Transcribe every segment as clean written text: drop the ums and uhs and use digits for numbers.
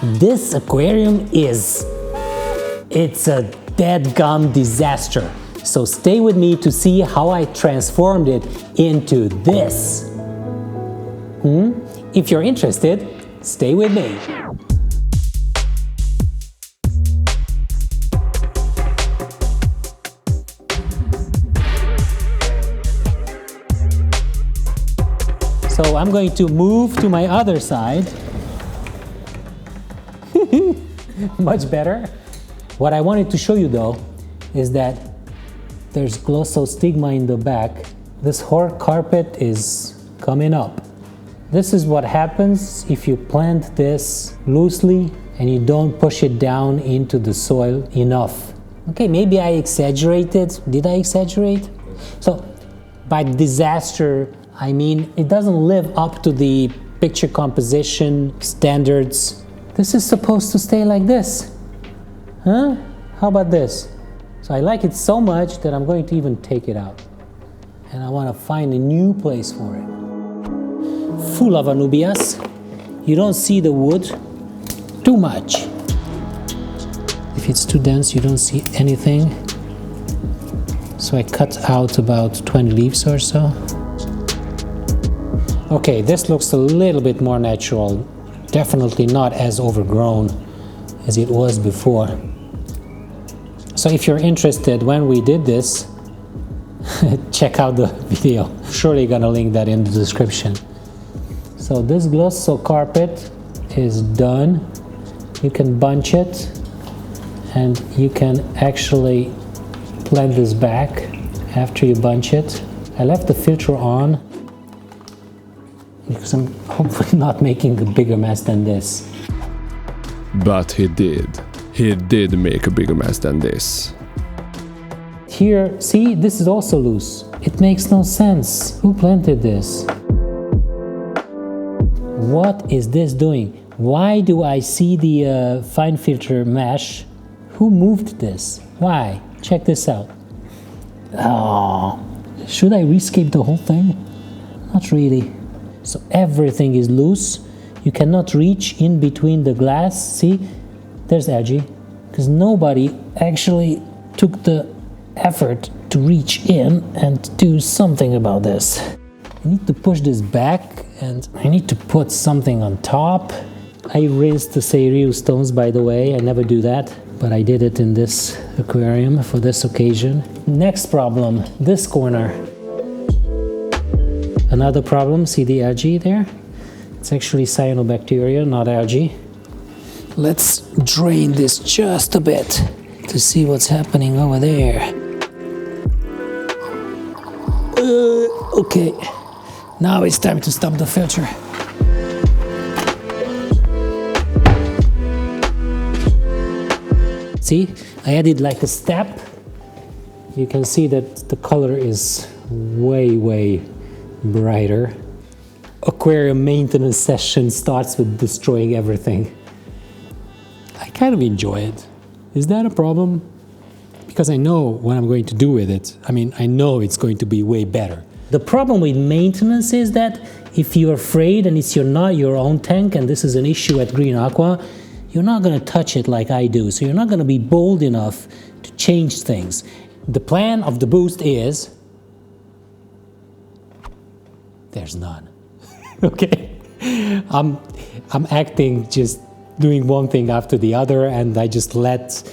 This aquarium it's a dead-gum disaster. So stay with me to see how I transformed it into this. If you're interested, stay with me. So I'm going to move to my other side. Much better. What I wanted to show you though is that there's glossostigma in the back. This whole carpet is coming up. This is what happens if you plant this loosely and you don't push it down into the soil enough. Okay, maybe I exaggerated. Did I exaggerate? So by disaster, I mean it doesn't live up to the picture composition standards. This is supposed to stay like this. Huh? How about this? So I like it so much that I'm going to even take it out. And I want to find a new place for it. Full of anubias. You don't see the wood too much. If it's too dense, you don't see anything. So I cut out about 20 leaves or so. Okay, this looks a little bit more natural. Definitely not as overgrown as it was before. So if you're interested when we did this, check out the video. Surely gonna link that in the description. So this glosso carpet is done. You can bunch it and you can actually plant this back after you bunch it. I left the filter on because I'm hopefully not making a bigger mess than this. But he did. He did make a bigger mess than this. Here, see, this is also loose. It makes no sense. Who planted this? What is this doing? Why do I see the fine filter mesh? Who moved this? Why? Check this out. Oh, should I rescape the whole thing? Not really. So everything is loose. You cannot reach in between the glass. See, there's algae, because nobody actually took the effort to reach in and do something about this. I need to push this back and I need to put something on top. I rinsed the Seiryu stones, by the way. I never do that, but I did it in this aquarium for this occasion. Next problem, this corner. Another problem, see the algae there? It's actually cyanobacteria, not algae. Let's drain this just a bit to see what's happening over there. Okay, now it's time to stop the filter. See, I added like a step. You can see that the color is way brighter. Aquarium maintenance session starts with destroying everything. I kind of enjoy it. Is that a problem? Because I know what I'm going to do with it. I mean, I know it's going to be way better. The problem with maintenance is that if you're afraid and it's not your own tank, and this is an issue at Green Aqua, you're not going to touch it like I do. So you're not going to be bold enough to change things. The plan of the boost is there's none. Okay, I'm acting, just doing one thing after the other, and I just let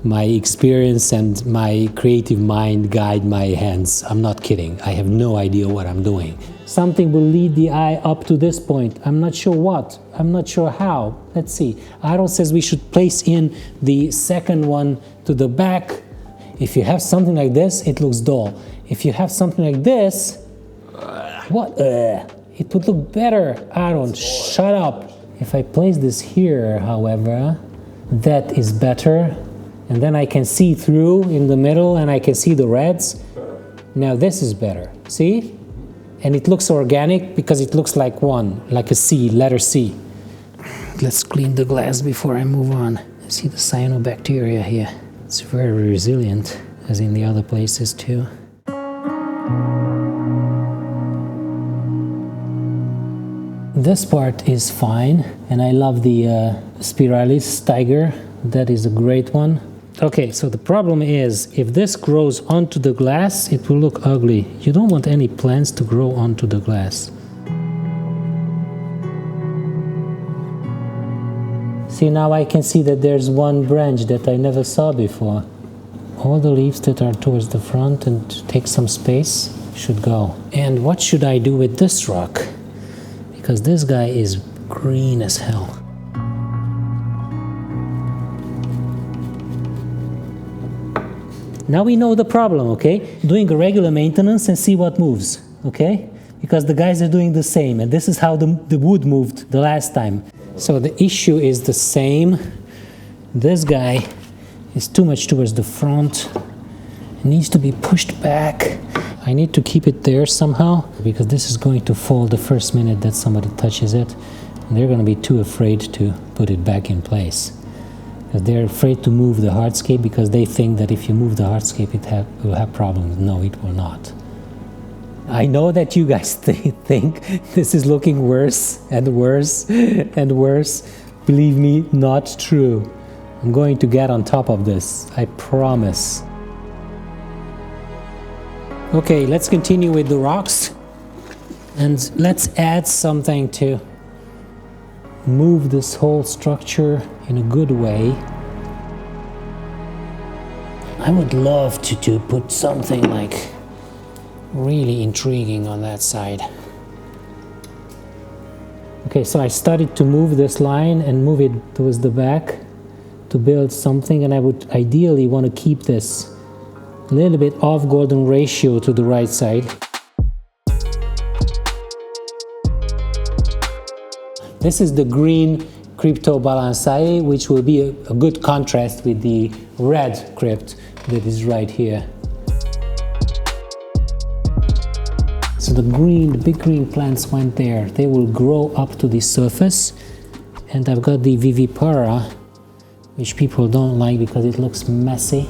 my experience and my creative mind guide my hands. I'm not kidding. I have no idea what I'm doing. Something will lead the eye up to this point. I'm not sure what. I'm not sure how. Let's see. Aaron says we should place in the second one to the back. If you have something like this, it looks dull. If you have something like this, what? It would look better. Aaron, shut up. If I place this here, however, that is better. And then I can see through in the middle and I can see the reds. Now this is better. See? And it looks organic because it looks like like a C, letter C. Let's clean the glass before I move on. See the cyanobacteria here. It's very resilient, as in the other places too. This part is fine, and I love the Spiralis tiger. That is a great one. Okay, so the problem is, if this grows onto the glass, it will look ugly. You don't want any plants to grow onto the glass. See, now I can see that there's one branch that I never saw before. All the leaves that are towards the front and take some space should go. And what should I do with this rock? Because this guy is green as hell. Now we know the problem, okay? Doing a regular maintenance and see what moves, okay? Because the guys are doing the same, and this is how the wood moved the last time. So the issue is the same. This guy is too much towards the front. It needs to be pushed back. I need to keep it there somehow, because this is going to fall the first minute that somebody touches it. And they're going to be too afraid to put it back in place. Because they're afraid to move the hardscape, because they think that if you move the hardscape it will have problems. No, it will not. I know that you guys think this is looking worse and worse and worse. Believe me, not true. I'm going to get on top of this, I promise. Okay, let's continue with the rocks. And let's add something to move this whole structure in a good way. I would love to put something like really intriguing on that side. Okay, so I started to move this line and move it towards the back to build something, and I would ideally want to keep this a little bit off golden ratio to the right side. This is the green Crypto Balansae, which will be a good contrast with the red crypt that is right here. So the big green plants went there. They will grow up to the surface. And I've got the vivipara, which people don't like because it looks messy.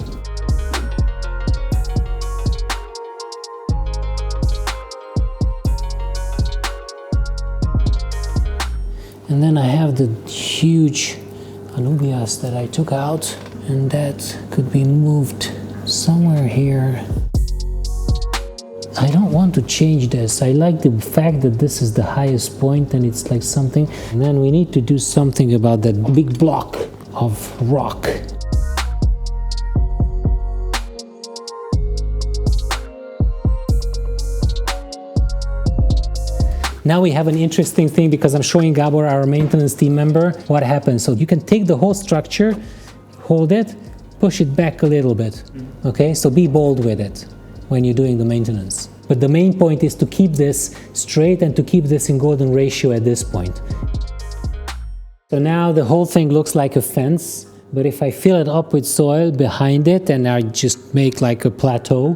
And then I have the huge anubias that I took out, and that could be moved somewhere here. I don't want to change this. I like the fact that this is the highest point and it's like something. And then we need to do something about that big block of rock. Now we have an interesting thing, because I'm showing Gabor, our maintenance team member, what happens. So you can take the whole structure, hold it, push it back a little bit. Okay, so be bold with it when you're doing the maintenance. But the main point is to keep this straight and to keep this in golden ratio at this point. So now the whole thing looks like a fence, but if I fill it up with soil behind it and I just make like a plateau,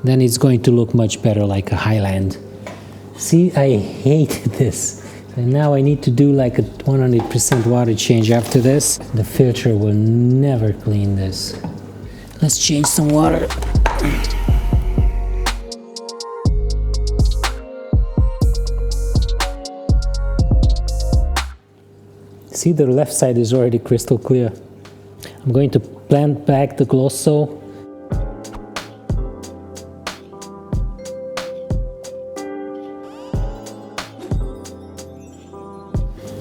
then it's going to look much better, like a highland. See, I hate this. And now I need to do like a 100% water change after this. The filter will never clean this. Let's change some water. See, the left side is already crystal clear. I'm going to plant back the glosso.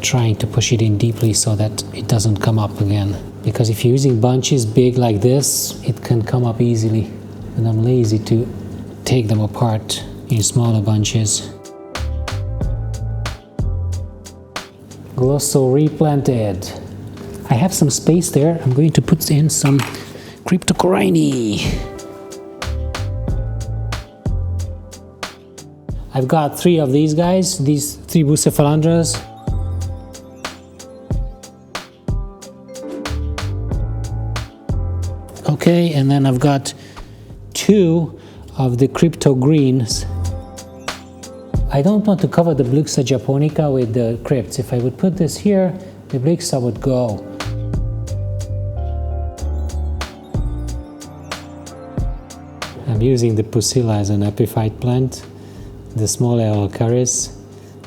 Trying to push it in deeply so that it doesn't come up again. Because if you're using bunches big like this, it can come up easily. And I'm lazy to take them apart in smaller bunches. Glosso replanted. I have some space there. I'm going to put in some Cryptocoryne. I've got 3 of these guys, these 3 Bucephalandras. Okay, and then I've got 2 of the Cryptogreens. I don't want to cover the Bluxa japonica with the crypts. If I would put this here, the Bluxa would go. I'm using the Pusilla as an epiphyte plant, the small Eleocharis,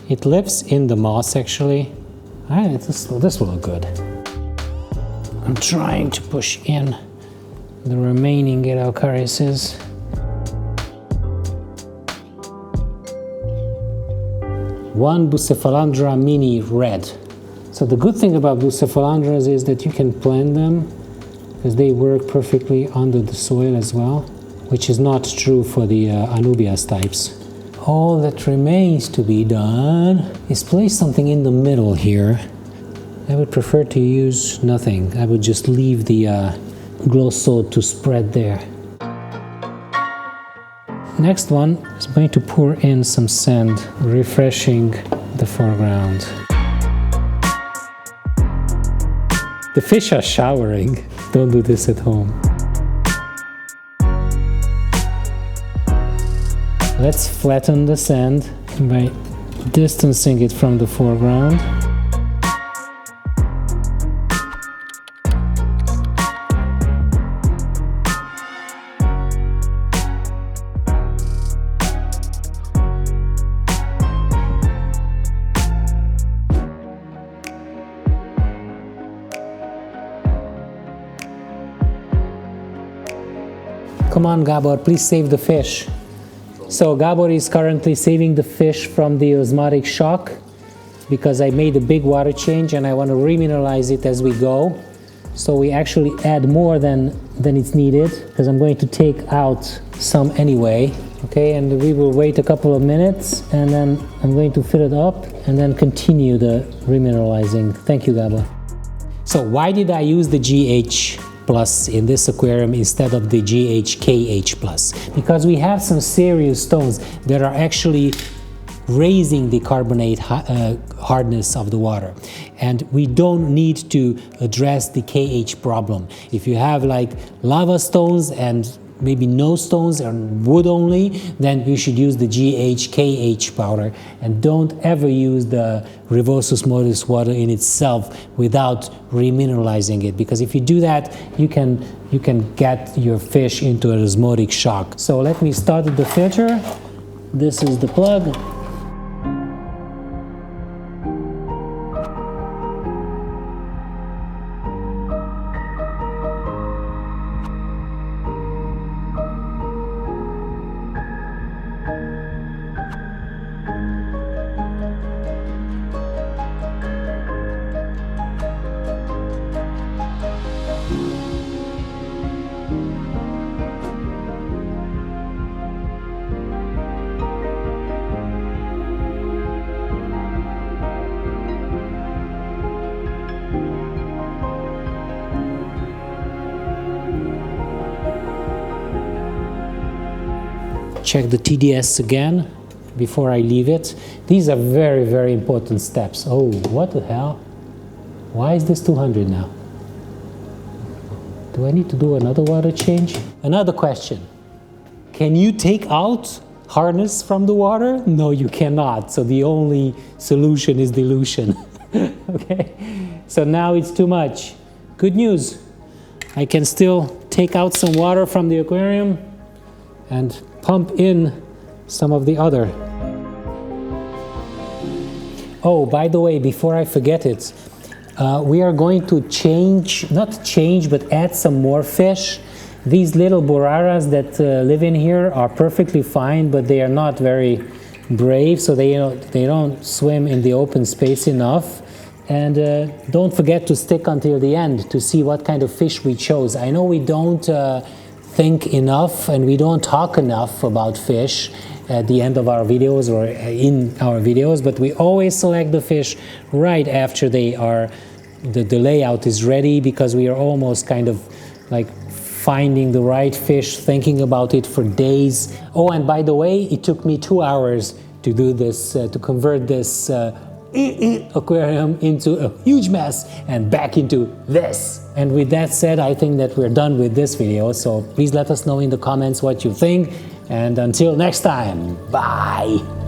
It lives in the moss actually. Alright, this will look good. I'm trying to push in the remaining Eleocharises. One Bucephalandra mini red. So the good thing about Bucephalandras is that you can plant them because they work perfectly under the soil as well, which is not true for the Anubias types. All that remains to be done is place something in the middle here. I would prefer to use nothing. I would just leave the glow salt to spread there. Next one is going to pour in some sand, refreshing the foreground. The fish are showering. Don't do this at home. Let's flatten the sand by distancing it from the foreground. Come on, Gabor, please save the fish. So Gabor is currently saving the fish from the osmotic shock because I made a big water change and I want to remineralize it as we go. So we actually add more than it's needed because I'm going to take out some anyway. Okay, and we will wait a couple of minutes and then I'm going to fill it up and then continue the remineralizing. Thank you, Gabor. So why did I use the GH plus in this aquarium instead of the GHKH plus? Because we have some Seiryu stones that are actually raising the carbonate hardness of the water, and we don't need to address the KH problem. If you have like lava stones and maybe no stones and wood only, then you should use the GHKH powder and don't ever use the reverse osmosis water in itself without remineralizing it, because if you do that you can get your fish into an osmotic shock. So let me start the filter. This is the plug. Check the TDS again before I leave it. These are very, very important steps. Oh, what the hell? Why is this 200 now? Do I need to do another water change? Another question. Can you take out hardness from the water? No, you cannot. So the only solution is dilution. Okay? So now it's too much. Good news. I can still take out some water from the aquarium and pump in some of the other. Oh, by the way, before I forget it, we are going to but add some more fish. These little boraras that live in here are perfectly fine, but they are not very brave, so they don't swim in the open space enough. And don't forget to stick until the end to see what kind of fish we chose. I know we don't think enough and we don't talk enough about fish at the end of our videos or in our videos, but we always select the fish right after the layout is ready, because we are almost kind of like finding the right fish, thinking about it for days. Oh, and by the way, it took me 2 hours to do this, to convert this aquarium into a huge mess and back into this. And with that said, I think that we're done with this video, so please let us know in the comments what you think, and until next time, bye!